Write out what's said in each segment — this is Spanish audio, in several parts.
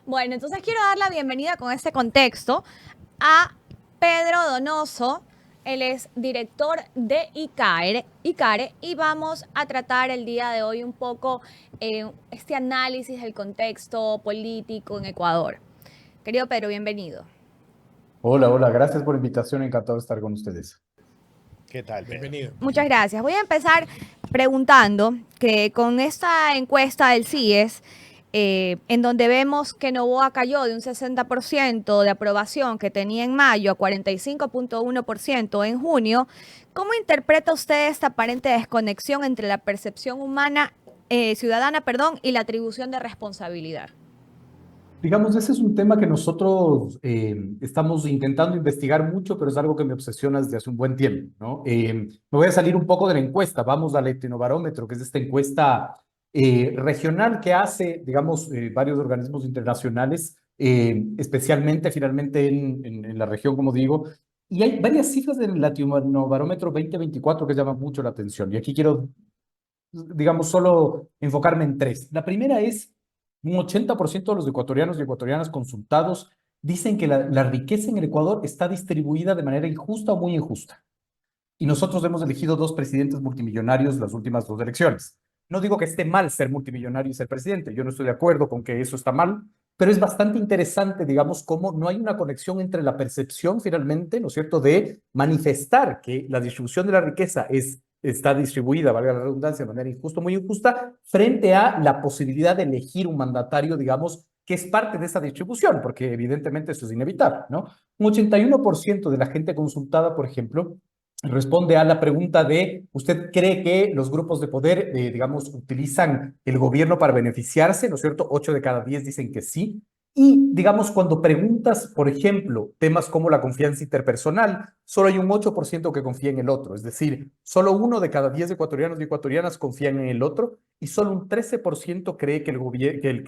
Bueno, entonces quiero dar la bienvenida con este contexto a Pedro Donoso. Él es director de ICARE y vamos a tratar el día de hoy un poco este análisis del contexto político en Ecuador. Querido Pedro, bienvenido. Hola, hola, gracias por la invitación, encantado de estar con ustedes. ¿Qué tal, Pedro? Bienvenido. Muchas gracias. Voy a empezar preguntando que con esta encuesta del CIES, en donde vemos que Noboa cayó de un 60% de aprobación que tenía en mayo a 45,1% en junio, ¿cómo interpreta usted esta aparente desconexión entre la percepción humana, ciudadana, perdón, y la atribución de responsabilidad? Digamos, ese es un tema que nosotros estamos intentando investigar mucho, pero es algo que me obsesiona desde hace un buen tiempo, ¿no? Me voy a salir un poco de la encuesta, vamos al Etnobarómetro, que es esta encuesta regional que hace, digamos, varios organismos internacionales, especialmente finalmente en la región, como digo, y hay varias cifras del Latinobarómetro 2024 que llaman mucho la atención, y aquí quiero, digamos, solo enfocarme en tres. La primera es un 80% de los ecuatorianos y ecuatorianas consultados dicen que la riqueza en el Ecuador está distribuida de manera injusta o muy injusta. Y nosotros hemos elegido dos presidentes multimillonarios las últimas dos elecciones. No digo que esté mal ser multimillonario y ser presidente, yo no estoy de acuerdo con que eso está mal, pero es bastante interesante, digamos, cómo no hay una conexión entre la percepción finalmente, ¿no es cierto?, de manifestar que la distribución de la riqueza está distribuida, valga la redundancia, de manera injusta o muy injusta, frente a la posibilidad de elegir un mandatario, digamos, que es parte de esa distribución, porque evidentemente eso es inevitable, ¿no? Un 81% de la gente consultada, por ejemplo, responde a la pregunta de, ¿usted cree que los grupos de poder, digamos, utilizan el gobierno para beneficiarse? ¿No es cierto? 8 de cada 10 dicen que sí. Y, digamos, cuando preguntas, por ejemplo, temas como la confianza interpersonal, solo hay un 8% que confía en el otro. Es decir, solo 1 de cada 10 ecuatorianos y ecuatorianas confían en el otro y solo un 13% cree que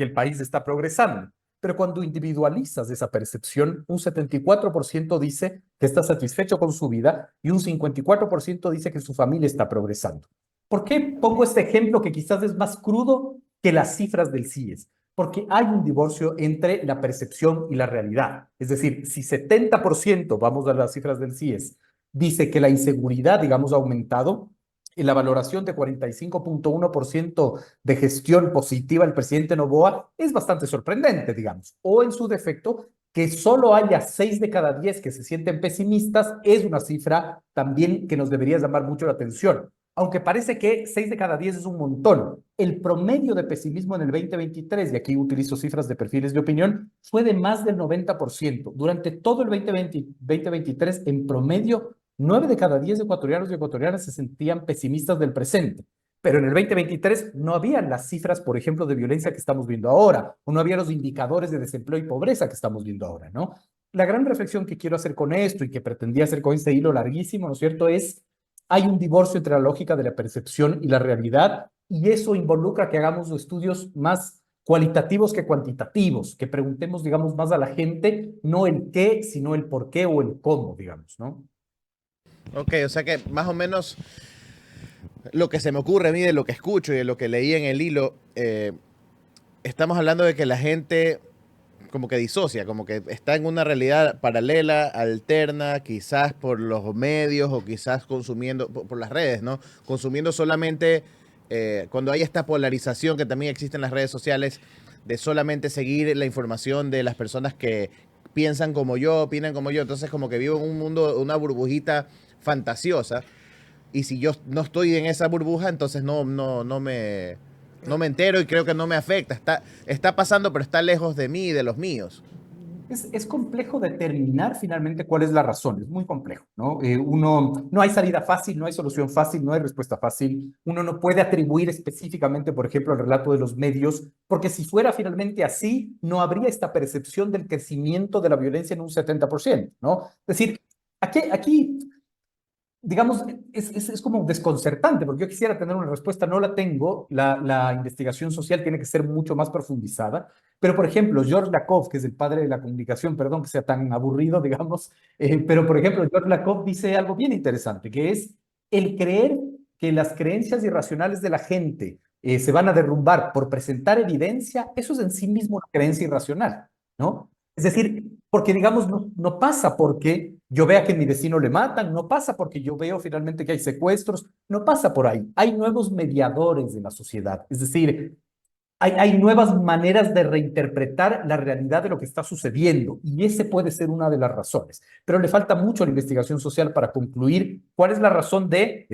el país está progresando. Pero cuando individualizas esa percepción, un 74% dice que está satisfecho con su vida y un 54% dice que su familia está progresando. ¿Por qué pongo este ejemplo que quizás es más crudo que las cifras del CIES? Porque hay un divorcio entre la percepción y la realidad. Es decir, si 70%, vamos a las cifras del CIES, dice que la inseguridad, digamos, ha aumentado, y la valoración de 45,1% de gestión positiva del presidente Noboa es bastante sorprendente, digamos. O en su defecto, que solo haya 6 de cada 10 que se sienten pesimistas es una cifra también que nos debería llamar mucho la atención. Aunque parece que 6 de cada 10 es un montón, el promedio de pesimismo en el 2023, y aquí utilizo cifras de perfiles de opinión, fue de más del 90%. Durante todo el 2023, en promedio, 9 de cada 10 ecuatorianos y ecuatorianas se sentían pesimistas del presente. Pero en el 2023 no había las cifras, por ejemplo, de violencia que estamos viendo ahora, o no había los indicadores de desempleo y pobreza que estamos viendo ahora, ¿no? La gran reflexión que quiero hacer con esto y que pretendía hacer con este hilo larguísimo, ¿no es cierto?, es hay un divorcio entre la lógica de la percepción y la realidad, y eso involucra que hagamos estudios más cualitativos que cuantitativos, que preguntemos, digamos, más a la gente, no el qué, sino el por qué o el cómo, digamos, ¿no? Ok, o sea que más o menos lo que se me ocurre a mí de lo que escucho y de lo que leí en el hilo, estamos hablando de que la gente como que disocia, como que está en una realidad paralela, alterna, quizás por los medios o quizás consumiendo por las redes, ¿no? Consumiendo solamente cuando hay esta polarización que también existe en las redes sociales de solamente seguir la información de las personas que piensan como yo, opinan como yo, entonces como que vivo en un mundo, una burbujita fantasiosa y si yo no estoy en esa burbuja, entonces no me entero y creo que no me afecta. Está pasando, pero está lejos de mí y de los míos. Es complejo determinar finalmente cuál es la razón, es muy complejo, ¿no? No hay salida fácil, no hay solución fácil, no hay respuesta fácil. Uno no puede atribuir específicamente, por ejemplo, al relato de los medios, porque si fuera finalmente así, no habría esta percepción del crecimiento de la violencia en un 70%, ¿no? Es decir, aquí digamos, es como desconcertante, porque yo quisiera tener una respuesta, no la tengo, la investigación social tiene que ser mucho más profundizada, pero por ejemplo, George Lakoff, que es el padre de la comunicación, perdón que sea tan aburrido, digamos, pero por ejemplo, George Lakoff dice algo bien interesante, que es el creer que las creencias irracionales de la gente se van a derrumbar por presentar evidencia, eso es en sí mismo una creencia irracional, ¿no? Es decir, porque digamos, no pasa porque yo vea que a mi vecino le matan, no pasa porque yo veo finalmente que hay secuestros, no pasa por ahí. Hay nuevos mediadores de la sociedad, es decir, hay nuevas maneras de reinterpretar la realidad de lo que está sucediendo y ese puede ser una de las razones. Pero le falta mucho a la investigación social para concluir cuál es la razón de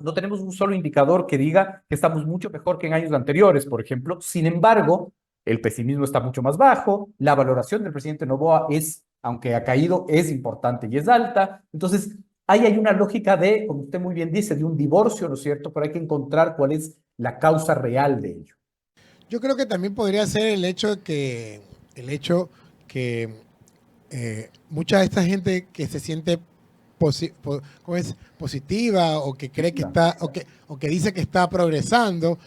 no tenemos un solo indicador que diga que estamos mucho mejor que en años anteriores, por ejemplo. Sin embargo, el pesimismo está mucho más bajo, la valoración del presidente Noboa es, aunque ha caído, es importante y es alta. Entonces, ahí hay una lógica de, como usted muy bien dice, de un divorcio, ¿no es cierto? Pero hay que encontrar cuál es la causa real de ello. Yo creo que también podría ser el hecho que mucha de esta gente que se siente ¿cómo es? Positiva o que cree que está o que dice que está progresando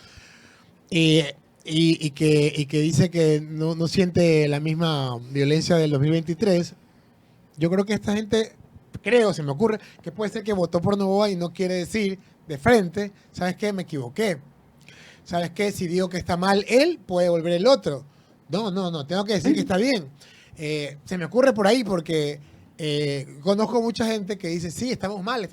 y que dice que no siente la misma violencia del 2023. Yo creo que esta gente, se me ocurre, que puede ser que votó por Noboa y no quiere decir de frente, ¿sabes qué? Me equivoqué. ¿Sabes qué? Si digo que está mal él, puede volver el otro. No, tengo que decir que está bien. Se me ocurre por ahí porque conozco mucha gente que dice, sí, estamos mal,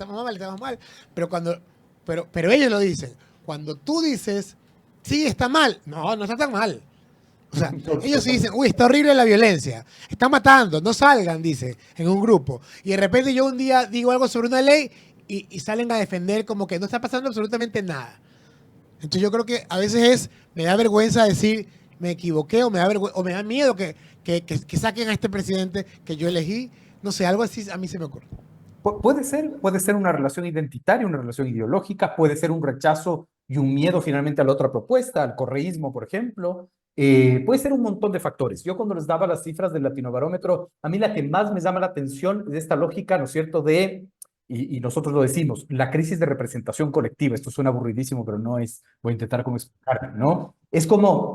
pero ellos lo dicen. Cuando tú dices, sí, está mal, no está tan mal. O sea, ellos sí dicen, uy, está horrible la violencia, está matando, no salgan, dice, en un grupo. Y de repente yo un día digo algo sobre una ley y salen a defender como que no está pasando absolutamente nada. Entonces yo creo que a veces me da vergüenza decir, me equivoqué o me da miedo que saquen a este presidente que yo elegí. No sé, algo así a mí se me ocurre. Puede ser una relación identitaria, una relación ideológica, puede ser un rechazo y un miedo finalmente a la otra propuesta, al correísmo, por ejemplo. Puede ser un montón de factores. Yo cuando les daba las cifras del Latinobarómetro, a mí la que más me llama la atención es esta lógica, ¿no es cierto?, y nosotros lo decimos, la crisis de representación colectiva. Esto suena aburridísimo, pero no es, voy a intentar cómo explicarlo, ¿no? Es como,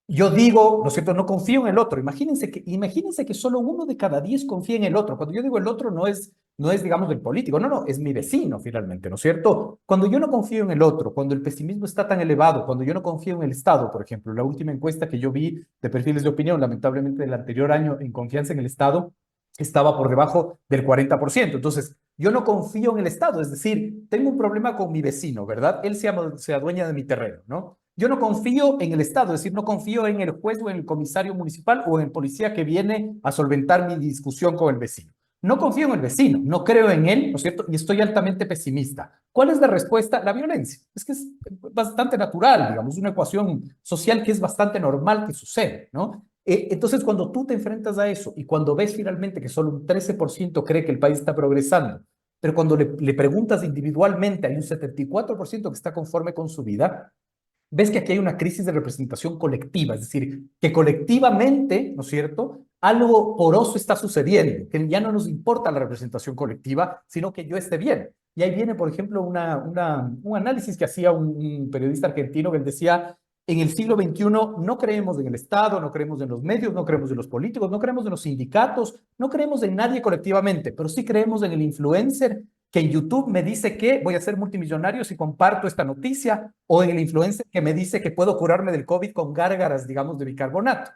yo digo, ¿no es cierto?, no confío en el otro. Imagínense que solo 1 de cada 10 confía en el otro. Cuando yo digo el otro, no es, digamos, del político, no, es mi vecino, finalmente, ¿no es cierto? Cuando yo no confío en el otro, cuando el pesimismo está tan elevado, cuando yo no confío en el Estado, por ejemplo, la última encuesta que yo vi de perfiles de opinión, lamentablemente del anterior año, en confianza en el Estado, estaba por debajo del 40%. Entonces, yo no confío en el Estado, es decir, tengo un problema con mi vecino, ¿verdad? Él se adueña de mi terreno, ¿no? Yo no confío en el Estado, es decir, no confío en el juez o en el comisario municipal o en el policía que viene a solventar mi discusión con el vecino. No confío en el vecino, no creo en él, ¿no es cierto? Y estoy altamente pesimista. ¿Cuál es la respuesta? La violencia. Es que es bastante natural, digamos, una ecuación social que es bastante normal que sucede, ¿no? Entonces, cuando tú te enfrentas a eso y cuando ves finalmente que solo un 13% cree que el país está progresando, pero cuando le preguntas individualmente, hay un 74% que está conforme con su vida, ves que aquí hay una crisis de representación colectiva, es decir, que colectivamente, ¿no es cierto?, algo poroso está sucediendo, que ya no nos importa la representación colectiva, sino que yo esté bien. Y ahí viene, por ejemplo, un análisis que hacía un periodista argentino que él decía, en el siglo XXI no creemos en el Estado, no creemos en los medios, no creemos en los políticos, no creemos en los sindicatos, no creemos en nadie colectivamente, pero sí creemos en el influencer que en YouTube me dice que voy a ser multimillonario si comparto esta noticia, o en el influencer que me dice que puedo curarme del COVID con gárgaras, digamos, de bicarbonato.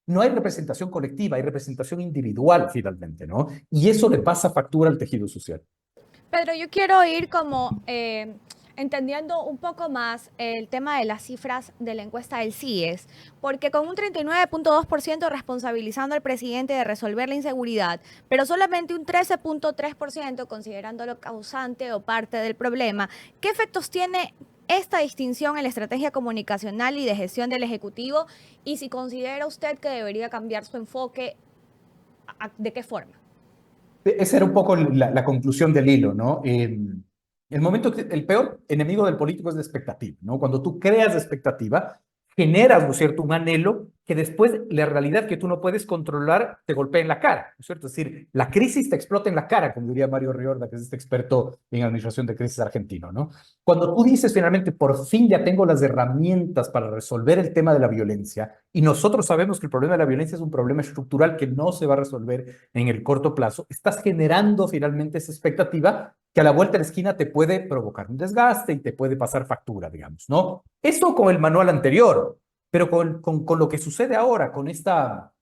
No hay representación colectiva, hay representación individual finalmente, ¿no? Y eso le pasa factura al tejido social. Pedro, yo quiero ir como entendiendo un poco más el tema de las cifras de la encuesta del CIES, porque con un 39.2% responsabilizando al presidente de resolver la inseguridad, pero solamente un 13.3% considerándolo causante o parte del problema, ¿qué efectos tiene esta distinción en la estrategia comunicacional y de gestión del Ejecutivo? Y si considera usted que debería cambiar su enfoque, ¿de qué forma? Esa era un poco la conclusión del hilo, ¿no? El momento el peor enemigo del político es la expectativa, ¿no? Cuando tú creas expectativa, generas, ¿no es cierto?, un anhelo que después la realidad que tú no puedes controlar te golpea en la cara, ¿no es cierto? Es decir, la crisis te explota en la cara, como diría Mario Riorda, que es este experto en administración de crisis argentino, ¿no? Cuando tú dices finalmente, por fin ya tengo las herramientas para resolver el tema de la violencia, y nosotros sabemos que el problema de la violencia es un problema estructural que no se va a resolver en el corto plazo, estás generando finalmente esa expectativa que a la vuelta de la esquina te puede provocar un desgaste y te puede pasar factura, digamos, ¿no? Eso con el manual anterior, pero con lo que sucede ahora, con esta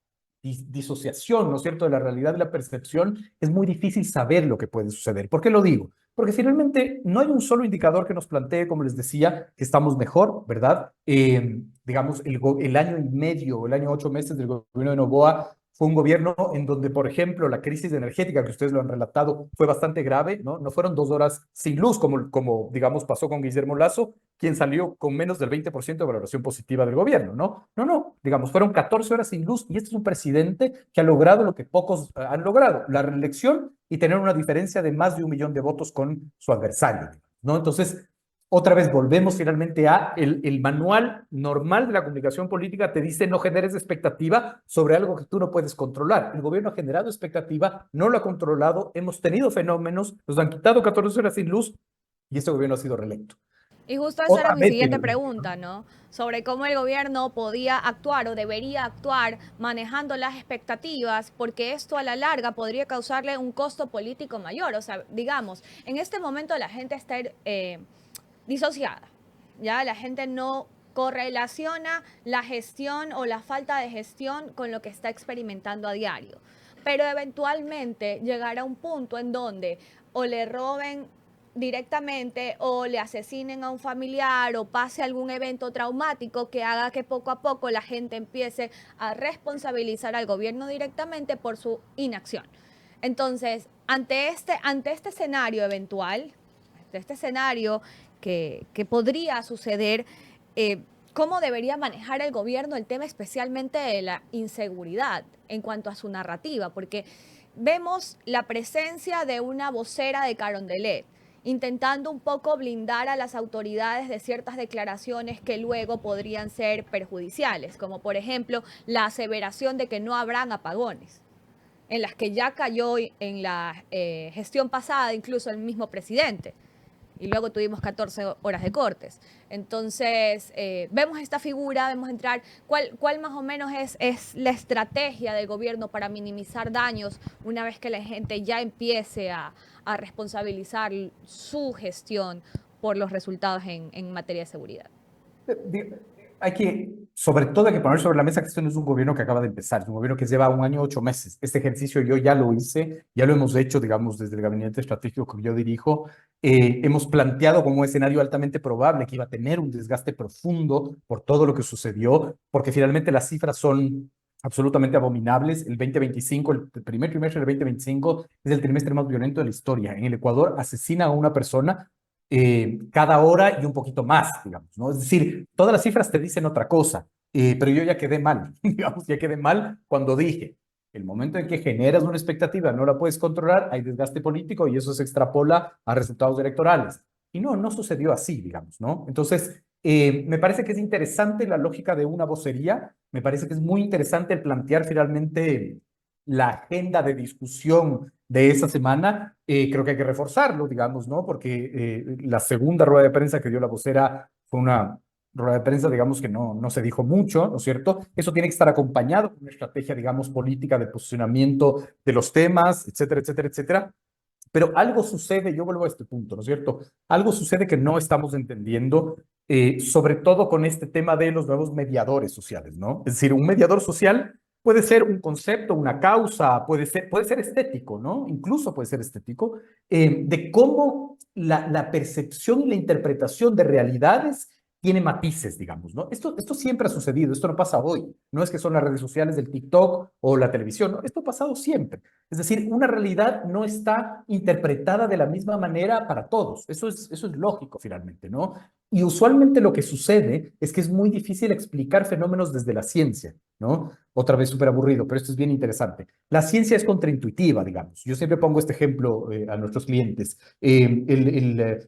disociación, ¿no es cierto?, de la realidad y la percepción, es muy difícil saber lo que puede suceder. ¿Por qué lo digo? Porque finalmente no hay un solo indicador que nos plantee, como les decía, que estamos mejor, ¿verdad? Digamos, el año y medio, el año 8 meses del gobierno de Noboa fue un gobierno en donde, por ejemplo, la crisis energética, que ustedes lo han relatado, fue bastante grave, ¿no? No fueron 2 horas sin luz, como digamos, pasó con Guillermo Lasso, quien salió con menos del 20% de valoración positiva del gobierno, ¿no? No, digamos, fueron 14 horas sin luz y este es un presidente que ha logrado lo que pocos han logrado, la reelección y tener una diferencia de más de 1 millón de votos con su adversario, ¿no? Entonces, otra vez volvemos finalmente a el manual normal de la comunicación política te dice no generes expectativa sobre algo que tú no puedes controlar. El gobierno ha generado expectativa, no lo ha controlado, hemos tenido fenómenos, nos han quitado 14 horas sin luz y este gobierno ha sido reelecto. Y justo esa era Otra mi vez siguiente tiene- pregunta, ¿no? Sobre cómo el gobierno podía actuar o debería actuar manejando las expectativas, porque esto a la larga podría causarle un costo político mayor. O sea, digamos, en este momento la gente está disociada, ¿ya? La gente no correlaciona la gestión o la falta de gestión con lo que está experimentando a diario. Pero eventualmente llegará un punto en donde o le roben directamente o le asesinen a un familiar o pase algún evento traumático que haga que poco a poco la gente empiece a responsabilizar al gobierno directamente por su inacción. Entonces, ante este escenario eventual, ante este escenario que podría suceder, ¿cómo debería manejar el gobierno el tema especialmente de la inseguridad en cuanto a su narrativa? Porque vemos la presencia de una vocera de Carondelet intentando un poco blindar a las autoridades de ciertas declaraciones que luego podrían ser perjudiciales, como por ejemplo la aseveración de que no habrán apagones, en las que ya cayó en la gestión pasada incluso el mismo presidente. Y luego tuvimos 14 horas de cortes. Entonces, vemos esta figura, vemos entrar, ¿cuál más o menos es la estrategia del gobierno para minimizar daños una vez que la gente ya empiece a responsabilizar su gestión por los resultados en materia de seguridad? Hay que, sobre todo, hay que poner sobre la mesa que esto no es un gobierno que acaba de empezar, es un gobierno que lleva 1 año 8 meses. Este ejercicio yo ya lo hice, ya lo hemos hecho, digamos, desde el gabinete estratégico que yo dirijo. Hemos planteado como un escenario altamente probable que iba a tener un desgaste profundo por todo lo que sucedió, porque finalmente las cifras son absolutamente abominables. El 2025, el primer trimestre del 2025 es el trimestre más violento de la historia. En el Ecuador asesina a una persona cada hora y un poquito más, digamos, ¿no? Es decir, todas las cifras te dicen otra cosa, pero yo ya quedé mal, digamos, ya quedé mal cuando dije, el momento en que generas una expectativa, no la puedes controlar, hay desgaste político y eso se extrapola a resultados electorales. Y no sucedió así, digamos, ¿no? Entonces, me parece que es interesante la lógica de una vocería, me parece que es muy interesante el plantear finalmente la agenda de discusión de esa semana. Creo que hay que reforzarlo, digamos, ¿no? Porque la segunda rueda de prensa que dio la vocera fue una rueda de prensa, digamos, que no se dijo mucho, ¿no es cierto? Eso tiene que estar acompañado con una estrategia, digamos, política de posicionamiento de los temas, etcétera, etcétera, etcétera. Pero algo sucede, yo vuelvo a este punto, ¿no es cierto? Algo sucede que no estamos entendiendo, sobre todo con este tema de los nuevos mediadores sociales, ¿no? Es decir, un mediador social puede ser un concepto, una causa, puede ser estético, ¿no? Incluso puede ser estético, de cómo la percepción y la interpretación de realidades tiene matices, digamos, ¿no? Esto siempre ha sucedido, esto no pasa hoy, no es que son las redes sociales del TikTok o la televisión, ¿no? Esto ha pasado siempre. Es decir, una realidad no está interpretada de la misma manera para todos, eso es lógico finalmente, ¿no? Y usualmente lo que sucede es que es muy difícil explicar fenómenos desde la ciencia, ¿no? Otra vez súper aburrido, pero esto es bien interesante. La ciencia es contraintuitiva, digamos. Yo siempre pongo este ejemplo a nuestros clientes.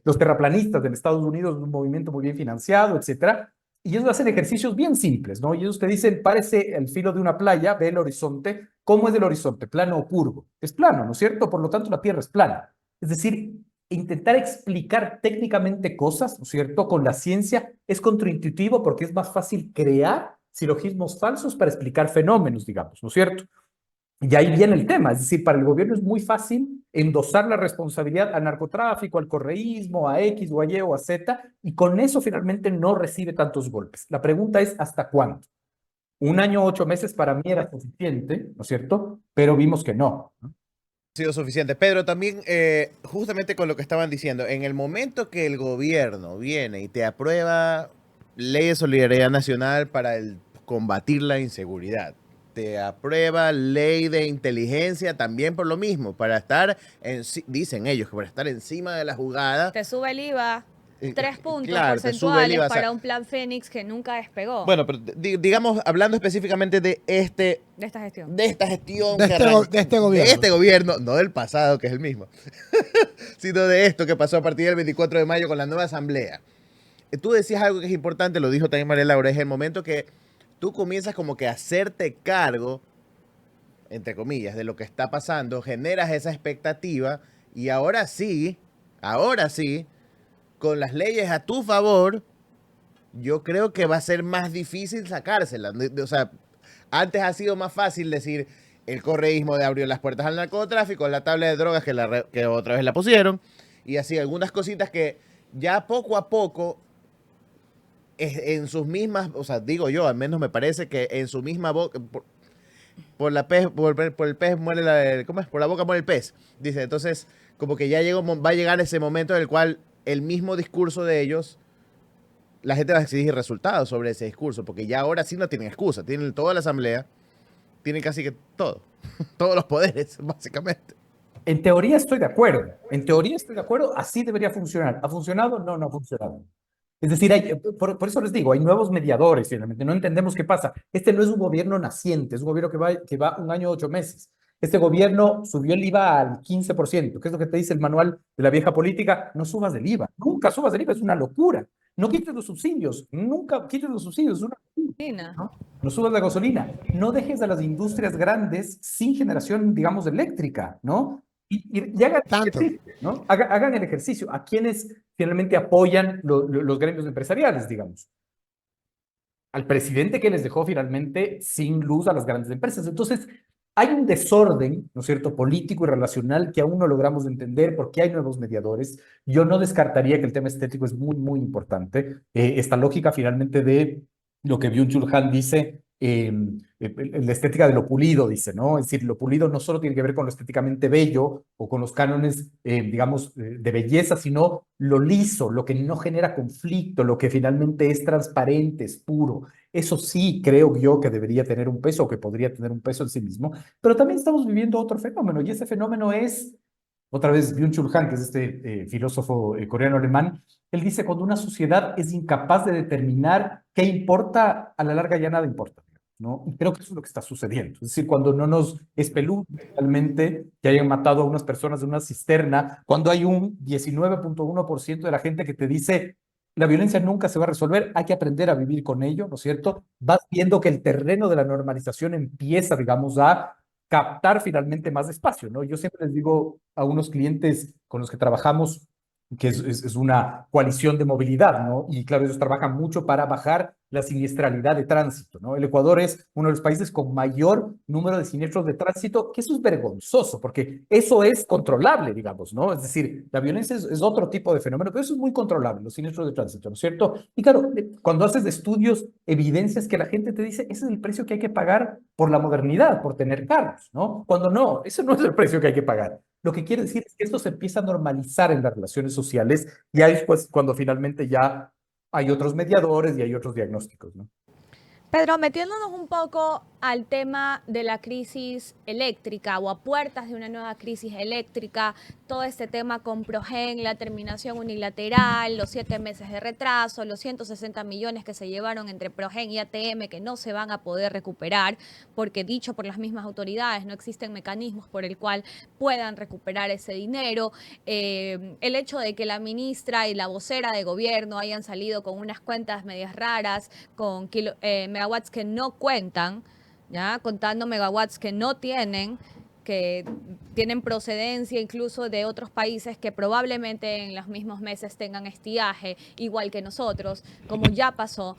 Los terraplanistas de Estados Unidos, un movimiento muy bien financiado, etcétera, y ellos hacen ejercicios bien simples, ¿no? Y ellos te dicen, párese al filo de una playa, ve el horizonte. ¿Cómo es el horizonte? ¿Plano o curvo? Es plano, ¿no es cierto? Por lo tanto, la Tierra es plana. Es decir, intentar explicar técnicamente cosas, ¿no es cierto?, con la ciencia es contraintuitivo porque es más fácil crear silogismos falsos para explicar fenómenos, digamos, ¿no es cierto? Y ahí viene el tema, es decir, para el gobierno es muy fácil endosar la responsabilidad al narcotráfico, al correísmo, a X o a Y o a Z, y con eso finalmente no recibe tantos golpes. La pregunta es, ¿hasta cuándo? 1 año, 8 meses para mí era suficiente, ¿no es cierto? Pero vimos que no. Sido suficiente. Pedro, también justamente con lo que estaban diciendo, en el momento que el gobierno viene y te aprueba ley de solidaridad nacional para combatir la inseguridad, te aprueba ley de inteligencia también por lo mismo, para estar, dicen ellos, que para estar encima de la jugada. Te sube el IVA 3 puntos Claro, te sube el porcentuales IVA, o sea, para un plan Fénix que nunca despegó bueno, pero digamos, hablando específicamente de de esta gestión. de esta gestión, De este gobierno. de este gobierno, no del pasado, que es el mismo, sino de esto que pasó a partir del 24 de mayo con la nueva asamblea. Tú decías algo que es importante, lo dijo también María Laura, es el momento que tú comienzas como que a hacerte cargo, entre comillas, de lo que está pasando, generas esa expectativa y ahora sí, con las leyes a tu favor, yo creo que va a ser más difícil sacárselas. O sea, antes ha sido más fácil decir el correísmo de abrió las puertas al narcotráfico, la tabla de drogas que otra vez la pusieron, y así algunas cositas que ya poco a poco en sus mismas, o sea, digo yo, al menos me parece que en su misma boca, por el pez muere ¿cómo es? Por la boca muere el pez. Dice, entonces, como que ya va a llegar ese momento en el cual el mismo discurso de ellos, la gente va a exigir resultados sobre ese discurso, porque ya ahora sí no tienen excusa, tienen toda la asamblea, tienen casi que todo, todos los poderes, básicamente. En teoría estoy de acuerdo, así debería funcionar. ¿Ha funcionado? No, no ha funcionado. Es decir, por eso les digo, hay nuevos mediadores, finalmente, no entendemos qué pasa. Este no es un gobierno naciente, es un gobierno que va 1 año, 8 meses. Este gobierno subió el IVA al 15%, que es lo que te dice el manual de la vieja política, no subas el IVA, nunca subas el IVA, es una locura. No quites los subsidios, nunca quites los subsidios, es una locura, ¿no? No subas la gasolina, no dejes a las industrias grandes sin generación, digamos, eléctrica, ¿no? Y hagan, Tanto. ¿no? Hagan el ejercicio. ¿A quienes finalmente apoyan los gremios empresariales, digamos? Al presidente que les dejó finalmente sin luz a las grandes empresas. Entonces, hay un desorden, ¿no es cierto?, político y relacional que aún no logramos entender porque hay nuevos mediadores. Yo no descartaría que el tema estético es muy, muy importante. Esta lógica finalmente de lo que Byung-Chul Han dice, la estética de lo pulido, dice, ¿no? Es decir, lo pulido no solo tiene que ver con lo estéticamente bello o con los cánones, digamos, de belleza, sino lo liso, lo que no genera conflicto, lo que finalmente es transparente, es puro. Eso sí creo yo que debería tener un peso o que podría tener un peso en sí mismo, pero también estamos viviendo otro fenómeno y ese fenómeno es, otra vez, Byung-Chul Han, que es este filósofo coreano-alemán, él dice, cuando una sociedad es incapaz de determinar qué importa, a la larga ya nada importa, ¿no? Y creo que eso es lo que está sucediendo. Es decir, cuando no nos espeluznante realmente que hayan matado a unas personas de una cisterna, cuando hay un 19.1% de la gente que te dice, la violencia nunca se va a resolver, hay que aprender a vivir con ello, ¿no es cierto? Vas viendo que el terreno de la normalización empieza, digamos, a captar finalmente más espacio, ¿no? Yo siempre les digo a unos clientes con los que trabajamos que es una coalición de movilidad, ¿no? Y claro, ellos trabajan mucho para bajar la siniestralidad de tránsito, ¿no? El Ecuador es uno de los países con mayor número de siniestros de tránsito, que eso es vergonzoso, porque eso es controlable, digamos, ¿no? Es decir, la violencia es otro tipo de fenómeno, pero eso es muy controlable, los siniestros de tránsito, ¿no es cierto? Y claro, cuando haces estudios, evidencias que la gente te dice, ese es el precio que hay que pagar por la modernidad, por tener carros, ¿no? Cuando no, ese no es el precio que hay que pagar. Lo que quiere decir es que esto se empieza a normalizar en las relaciones sociales y ahí es pues cuando finalmente ya hay otros mediadores y hay otros diagnósticos, ¿no? Pedro, metiéndonos un poco al tema de la crisis eléctrica o a puertas de una nueva crisis eléctrica, todo este tema con Progen, la terminación unilateral, los 7 meses de retraso, los 160 millones que se llevaron entre Progen y ATM que no se van a poder recuperar porque, dicho por las mismas autoridades, no existen mecanismos por el cual puedan recuperar ese dinero. El hecho de que la ministra y la vocera de gobierno hayan salido con unas cuentas medias raras, con megawatts que no cuentan, ¿ya? Contando megawatts que no tienen, que tienen procedencia incluso de otros países que probablemente en los mismos meses tengan estiaje, igual que nosotros, como ya pasó.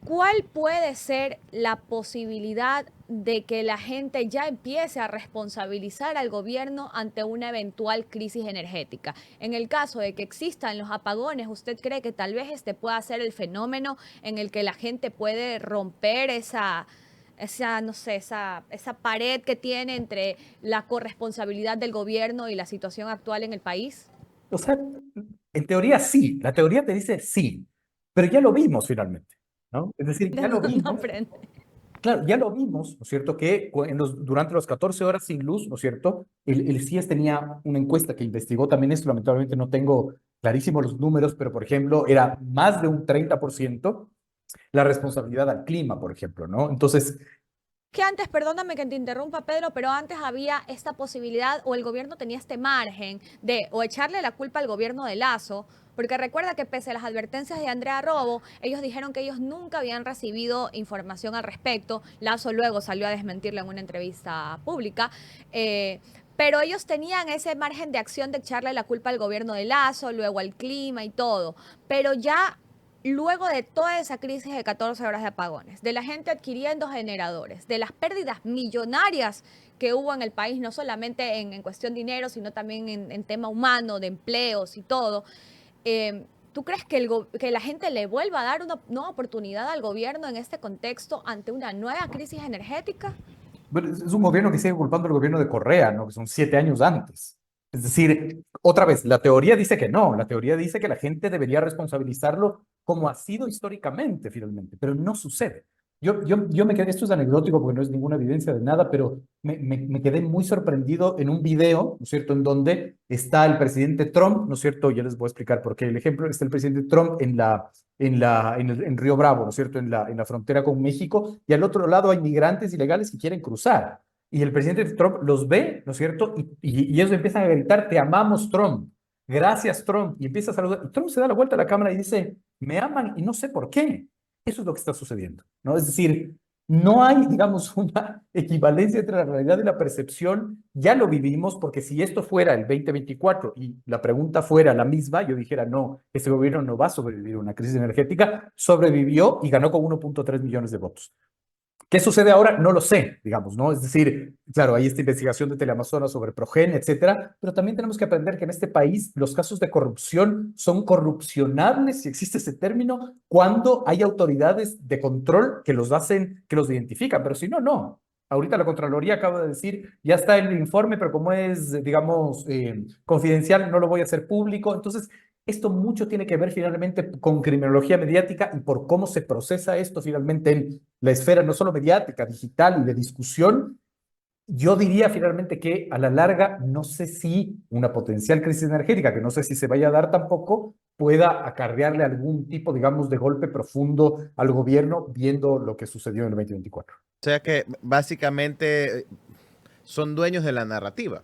¿Cuál puede ser la posibilidad de que la gente ya empiece a responsabilizar al gobierno ante una eventual crisis energética? En el caso de que existan los apagones, ¿usted cree que tal vez este pueda ser el fenómeno en el que la gente puede romper no sé, esa pared que tiene entre la corresponsabilidad del gobierno y la situación actual en el país? O sea, en teoría sí, la teoría te dice sí, pero ya lo vimos finalmente, ¿no? Es decir, ya No, lo no vimos. aprende. Claro, ya lo vimos, ¿no es cierto? Que durante las 14 horas sin luz, ¿no es cierto? El CIES tenía una encuesta que investigó también esto, lamentablemente no tengo clarísimos los números, pero por ejemplo, era más de un 30% la responsabilidad al clima, por ejemplo, ¿no? Entonces, Que antes, perdóname que te interrumpa, Pedro, pero antes había esta posibilidad o el gobierno tenía este margen de o echarle la culpa al gobierno de Lazo, porque recuerda que pese a las advertencias de Andrea Robo, ellos dijeron que ellos nunca habían recibido información al respecto. Lazo luego salió a desmentirlo en una entrevista pública. Pero ellos tenían ese margen de acción de echarle la culpa al gobierno de Lazo, luego al clima y todo. Pero ya luego de toda esa crisis de 14 horas de apagones, de la gente adquiriendo generadores, de las pérdidas millonarias que hubo en el país, no solamente en cuestión de dinero, sino también en tema humano, de empleos y todo, ¿tú crees que, que la gente le vuelva a dar una nueva oportunidad al gobierno en este contexto ante una nueva crisis energética? bueno, es un gobierno que sigue culpando al gobierno de Correa, ¿no? Que son 7 años antes. Es decir, otra vez, la teoría dice que no, la teoría dice que la gente debería responsabilizarlo como ha sido históricamente, finalmente, pero no sucede. Yo me quedé, esto es anecdótico porque no es ninguna evidencia de nada, pero me quedé muy sorprendido en un video, ¿no es cierto?, en donde está el presidente Trump, ¿no es cierto? Ya les voy a explicar por qué. El ejemplo, está el presidente Trump en Río Bravo, ¿no es cierto?, en la frontera con México, y al otro lado hay migrantes ilegales que quieren cruzar. Y el presidente Trump los ve, ¿no es cierto? Y ellos empiezan a gritar, te amamos, Trump. Gracias, Trump. Y empieza a saludar. Y Trump se da la vuelta a la cámara y dice, me aman y no sé por qué. Eso es lo que está sucediendo, ¿no? Es decir, no hay, digamos, una equivalencia entre la realidad y la percepción. Ya lo vivimos, porque si esto fuera el 2024 y la pregunta fuera la misma, yo dijera, no, este gobierno no va a sobrevivir a una crisis energética. Sobrevivió y ganó con 1.3 millones de votos. ¿Qué sucede ahora? No lo sé, digamos, ¿no? Es decir, claro, hay esta investigación de Teleamazonas sobre Progen, etcétera, pero también tenemos que aprender que en este país los casos de corrupción son corrupcionables, si existe ese término, cuando hay autoridades de control que los hacen, que los identifican, pero si no, no. Ahorita la Contraloría acaba de decir, ya está el informe, pero como es, digamos, confidencial, no lo voy a hacer público. Entonces, esto mucho tiene que ver finalmente con criminología mediática y por cómo se procesa esto finalmente en la esfera no solo mediática, digital y de discusión. Yo diría finalmente que a la larga, no sé si una potencial crisis energética, que no sé si se vaya a dar tampoco, pueda acarrearle algún tipo, digamos, de golpe profundo al gobierno viendo lo que sucedió en el 2024. O sea que básicamente son dueños de la narrativa.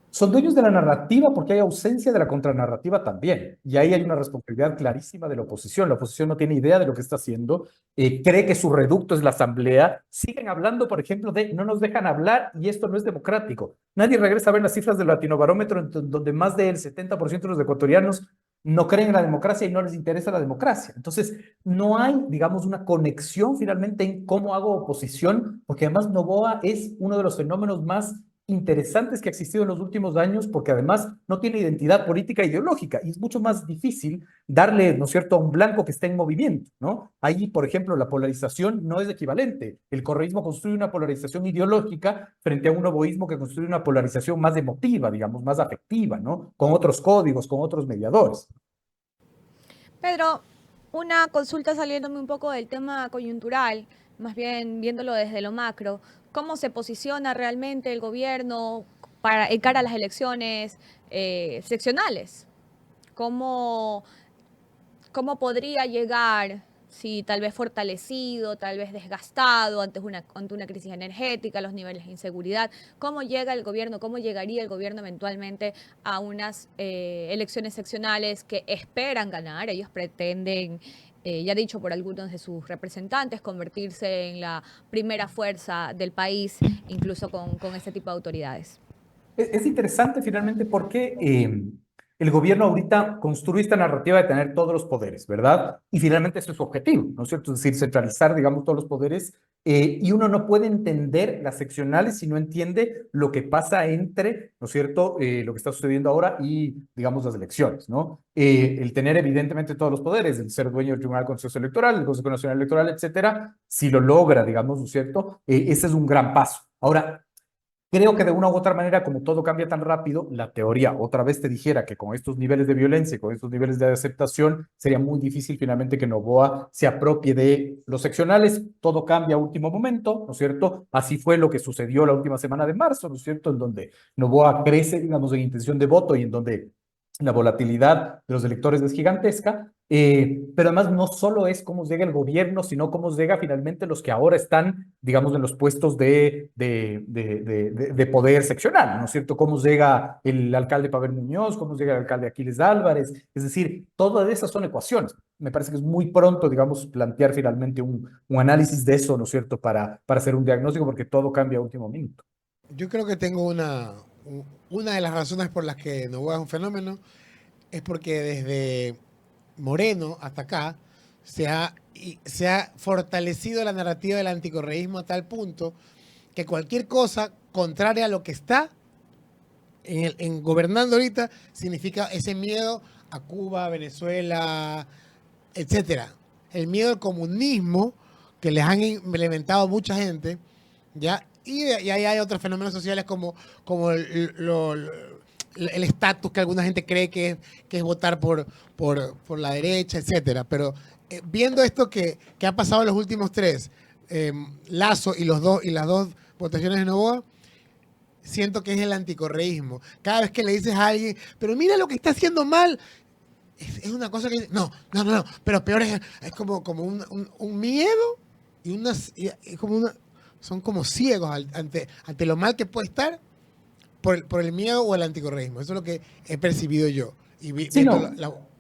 Son dueños de la narrativa porque hay ausencia de la contranarrativa también. Y ahí hay una responsabilidad clarísima de la oposición. La oposición no tiene idea de lo que está haciendo, cree que su reducto es la asamblea. Siguen hablando, por ejemplo, de no nos dejan hablar y esto no es democrático. Nadie regresa a ver las cifras del Latinobarómetro, donde más del 70% de los ecuatorianos no creen en la democracia y no les interesa la democracia. Entonces, no hay, digamos, una conexión finalmente en cómo hago oposición, porque además Noboa es uno de los fenómenos más interesantes que ha existido en los últimos años, porque además no tiene identidad política e ideológica y es mucho más difícil darle, ¿no es cierto?, a un blanco que esté en movimiento, ¿no? Ahí, por ejemplo, la polarización no es equivalente. El correísmo construye una polarización ideológica frente a un novoísmo que construye una polarización más emotiva, digamos, más afectiva, ¿no? Con otros códigos, con otros mediadores. Pedro, una consulta saliéndome un poco del tema coyuntural, más bien viéndolo desde lo macro. ¿Cómo se posiciona realmente el gobierno para en cara a las elecciones seccionales? ¿Cómo, cómo podría llegar, si tal vez fortalecido, tal vez desgastado ante una crisis energética, los niveles de inseguridad? ¿Cómo llega el gobierno, cómo llegaría el gobierno eventualmente a unas elecciones seccionales que esperan ganar? Ellos pretenden, ya dicho por algunos de sus representantes, convertirse en la primera fuerza del país, incluso con este tipo de autoridades. Es interesante finalmente porque El gobierno ahorita construye esta narrativa de tener todos los poderes, ¿verdad? Y finalmente ese es su objetivo, ¿no es cierto? Es decir, centralizar, digamos, todos los poderes. Y uno no puede entender las seccionales si no entiende lo que pasa entre, ¿no es cierto?, lo que está sucediendo ahora y, digamos, las elecciones, ¿no? El tener evidentemente todos los poderes, el ser dueño del Tribunal Contencioso Electoral, el Consejo Nacional Electoral, etcétera, si lo logra, digamos, ¿no es cierto?, ese es un gran paso. Ahora, creo que de una u otra manera, como todo cambia tan rápido, la teoría otra vez te dijera que con estos niveles de violencia y con estos niveles de aceptación, sería muy difícil finalmente que Noboa se apropie de los seccionales. Todo cambia a último momento, ¿no es cierto? Así fue lo que sucedió la última semana de marzo, ¿no es cierto? En donde Noboa crece, digamos, en intención de voto y en donde la volatilidad de los electores es gigantesca, pero además no solo es cómo llega el gobierno, sino cómo llega finalmente los que ahora están, digamos, en los puestos de poder seccional, ¿no es cierto? Cómo llega el alcalde Pavel Muñoz, cómo llega el alcalde Aquiles Álvarez, es decir, todas esas son ecuaciones. Me parece que es muy pronto, digamos, plantear finalmente un análisis de eso, ¿no es cierto?, para hacer un diagnóstico, porque todo cambia a último minuto. Yo creo que tengo una de las razones por las que Noboa es un fenómeno, es porque desde Moreno hasta acá se ha fortalecido la narrativa del anticorreísmo a tal punto que cualquier cosa contraria a lo que está en gobernando ahorita significa ese miedo a Cuba, Venezuela, etcétera. El miedo al comunismo que les han implementado mucha gente, ¿ya? Y ahí hay otros fenómenos sociales como el estatus que alguna gente cree que es votar por la derecha, etcétera. Pero viendo esto que ha pasado en los últimos tres, Lasso y las dos votaciones de Noboa, siento que es el anticorreísmo. Cada vez que le dices a alguien, pero mira lo que está haciendo mal, es una cosa que no, pero peor es como un miedo y son como ciegos ante lo mal que puede estar por el miedo o el anticorreísmo. Eso es lo que he percibido yo. Y Sí, no.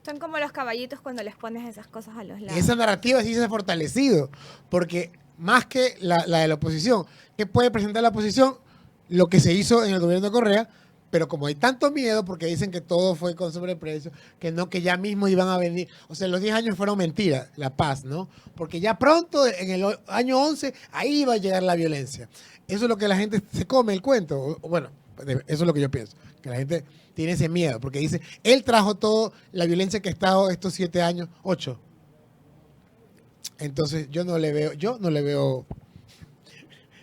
Son como los caballitos cuando les pones esas cosas a los lados. Esa narrativa sí se ha fortalecido, porque más que la de la oposición, ¿qué puede presentar la oposición? Lo que se hizo en el gobierno de Correa, pero como hay tanto miedo, porque dicen que todo fue con sobreprecio, que ya mismo iban a venir, o sea, los 10 años fueron mentiras, la paz, ¿no? Porque ya pronto, en el año 11, ahí iba a llegar la violencia. Eso es lo que la gente se come el cuento, bueno, eso es lo que yo pienso, que la gente tiene ese miedo, porque dice, él trajo toda la violencia que ha estado estos 7 años, 8. Entonces yo no le veo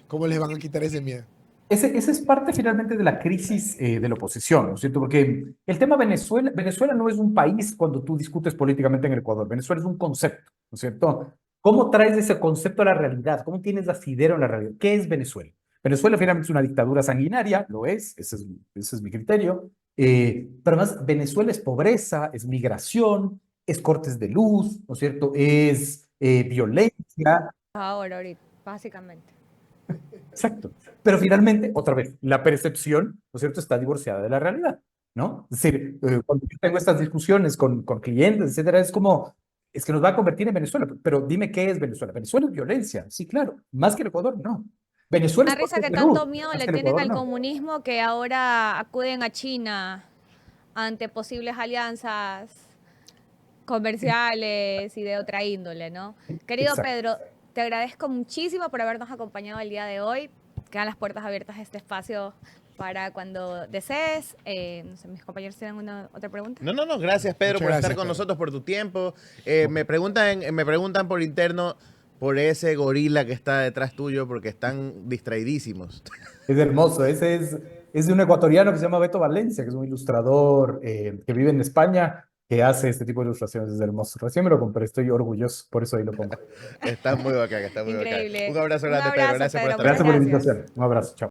cómo les van a quitar ese miedo. Esa es parte finalmente de la crisis de la oposición, ¿no es cierto? Porque el tema Venezuela no es un país cuando tú discutes políticamente en el Ecuador. Venezuela es un concepto, ¿no es cierto? ¿Cómo traes ese concepto a la realidad? ¿Cómo tienes asidero en la realidad? ¿Qué es Venezuela? Venezuela finalmente es una dictadura sanguinaria, lo es, ese es mi criterio. Pero además, Venezuela es pobreza, es migración, es cortes de luz, ¿no es cierto? Es violencia. Ahora, básicamente. Exacto. Pero finalmente, otra vez, la percepción, ¿no es cierto?, está divorciada de la realidad, ¿no? Es decir, cuando yo tengo estas discusiones con clientes, etcétera, es como, es que nos va a convertir en Venezuela, pero dime qué es Venezuela. Venezuela es violencia, sí, claro. Más que el Ecuador, no. Venezuela Una es risa cortes que de luz, tanto miedo más le que el tienen Ecuador, al no. comunismo que ahora acuden a China ante posibles alianzas comerciales y de otra índole, ¿no? Querido Exacto. Pedro, te agradezco muchísimo por habernos acompañado el día de hoy. Quedan las puertas abiertas a este espacio para cuando desees. No sé, mis compañeros tienen otra pregunta. No, gracias Pedro por estar con Pedro. nosotros, por tu tiempo. Me preguntan por interno por ese gorila que está detrás tuyo porque están distraidísimos. Es hermoso. Ese es de un ecuatoriano que se llama Beto Valencia, que es un ilustrador que vive en España, que hace este tipo de ilustraciones. Es hermoso. Recién me lo compré, estoy orgulloso, por eso ahí lo pongo. Está muy bacán, está muy bacán. Increíble. Un abrazo Un grande, Pedro. abrazo, Gracias por Pedro, estar Gracias por la Gracias. invitación. Un abrazo. Chao.